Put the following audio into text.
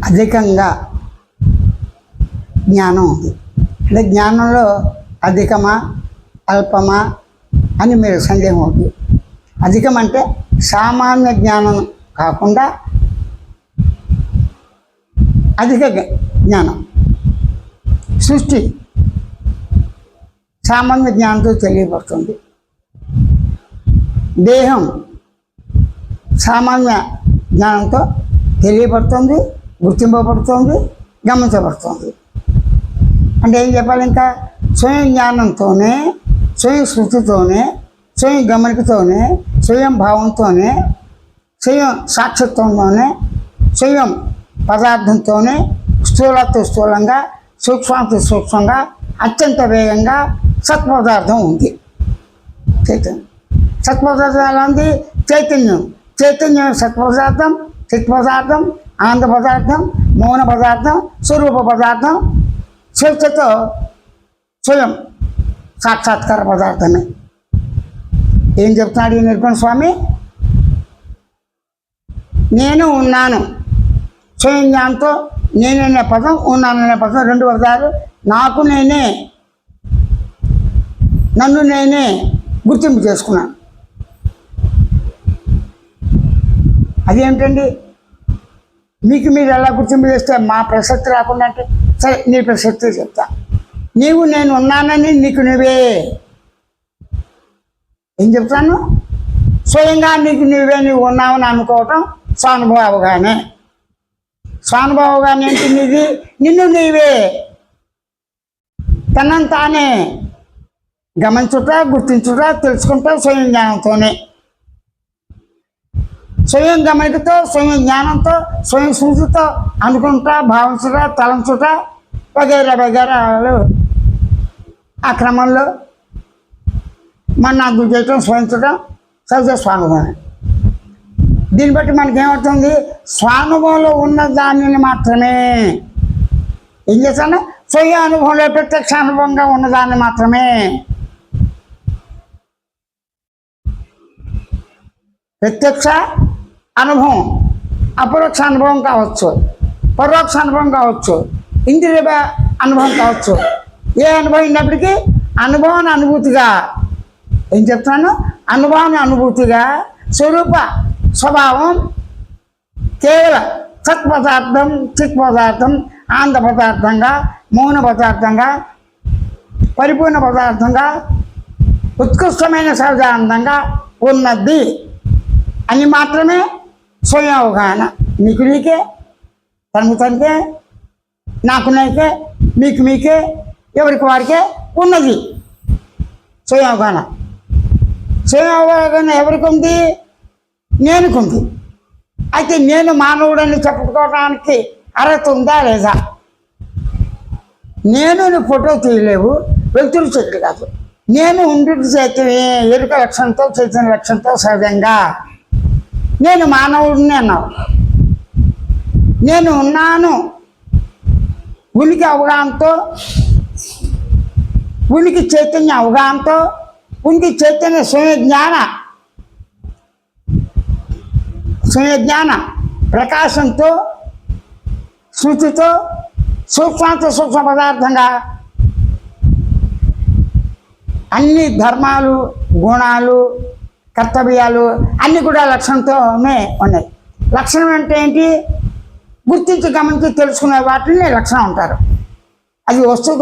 అధికంగా జ్ఞానం ఉంది. అంటే జ్ఞానంలో అధికమా అల్పమా అని మీరు సందేహం ఉంది. అధికం అంటే సామాన్య జ్ఞానం కాకుండా అధిక జ్ఞానం. సృష్టి సామాన్య జ్ఞానంతో తెలియబడుతుంది. దేహం సామాన్య జ్ఞానంతో తెలియబడుతుంది, గుర్తింపబడుతుంది, గమనించబడుతుంది. అంటే ఏం చెప్పాలి? ఇంకా స్వయం జ్ఞానంతోనే, స్వయం స్మృతితోనే, స్వయం గమనికతోనే, స్వయం భావంతోనే, స్వయం సాక్షిత్వంతోనే, స్వయం పదార్థంతోనే స్థూలతో స్థూలంగా, సూక్ష్మాతి సూక్ష్మంగా, అత్యంత వేగంగా సత్పదార్థం ఉంది. చైతన్యం సత్పదార్థం ఎలా ఉంది? చైతన్యం చైతన్యం సత్పదార్థం, చిత్పదార్థం, ఆనంద పదార్థం, మౌన పదార్థం, స్వరూప పదార్థం, స్వేచ్ఛతో స్వయం సాక్షాత్కార పదార్థమే. ఏం చెప్తున్నాడు ఈ నిర్గుణ స్వామి? నేను ఉన్నాను స్వయం జ్ఞానంతో. నేననే పదం, ఉన్నాననే పదం రెండు పదాలు. నాకు నేనే, నన్ను నేనే గుర్తింపు చేసుకున్నాను. అదేమిటండి? మీకు మీరు ఎలా గుర్తింపు చేస్తే మా ప్రసక్తి రాకుండా అంటే సరే నీ ప్రసక్తి చెప్తా. నీవు నేను ఉన్నానని నీకు నువ్వే. ఏం చెప్తాను? స్వయంగా నీకు నువ్వే నీవు ఉన్నావని అనుకోవటం స్వానుభవ అవగానే. స్వానుభవ అవగానే ఏంటి? నీది నిన్ను నీవే తనని తానే గమనించుట, గుర్తించుట, తెలుసుకుంటా స్వయం జ్ఞానంతోనే. స్వయం గమనికతో, స్వయం జ్ఞానంతో, స్వయం స్మృతితో అనుకుంటా, భావించుట, తలంచుట వగైరా వగైరాలు ఆ క్రమంలో మన అర్థం చేయటం, స్వయించడం సహజ స్వానుభవం. దీన్ని బట్టి మనకేమవుతుంది? స్వానుభవంలో ఉన్న దానిని మాత్రమే ఏం చేస్తాను? స్వయ అనుభవంలో ప్రత్యక్ష అనుభవంగా ఉన్నదాన్ని మాత్రమే. ప్రత్యక్ష అనుభవం అపరోక్ష అనుభవం కావచ్చు, పరోక్ష అనుభవం కావచ్చు, ఇంద్రియ అనుభవం కావచ్చు. ఏ అనుభవం అయినప్పటికీ అనుభవాన్ని అనుభూతిగా ఏం చెప్తాను? అనుభవాన్ని అనుభూతిగా స్వరూప స్వభావం కేవల సత్పదార్థం, చిత్ పదార్థం, ఆనంద పదార్థంగా, మౌన పదార్థంగా, పరిపూర్ణ పదార్థంగా, ఉత్కృష్టమైన సహజానందంగా ఉన్నది అని మాత్రమే స్వయం అవగాహన. నీకు నీకే, తనకు తనకే, నాకు నాకే, మీకు మీకే, ఎవరికి వారికే ఉన్నది స్వయం అవగాహన. స్వయం అవగాహన ఎవరికి ఉంది? నేనుకుంది. అయితే నేను మానవుడని చెప్పుకోవడానికి అర్హత ఉందా లేదా? నేను ఫోటో తీయలేవు, వ్యక్తులు చెట్లు కాదు. నేను ఉండి చైతన్య ఎరుక లక్షణంతో, చైతన్య లక్షణంతో సహజంగా నేను మానవుడిని అన్నావు. నేను ఉన్నాను ఉనికి అవగాహనతో, ఉనికి చైతన్య అవగాహనతో, ఉనికి చైతన్య స్వయ జ్ఞాన ప్రకాశంతో, శృతితో, సూక్ష్మాంత సూక్ష్మ పదార్థంగా అన్ని ధర్మాలు, గుణాలు, కర్తవ్యాలు అన్నీ కూడా లక్షణంతోనే ఉన్నాయి. లక్షణం అంటే ఏంటి? గుర్తించి గమనించి తెలుసుకునే వాటిని లక్షణం అంటారు. అది వస్తువు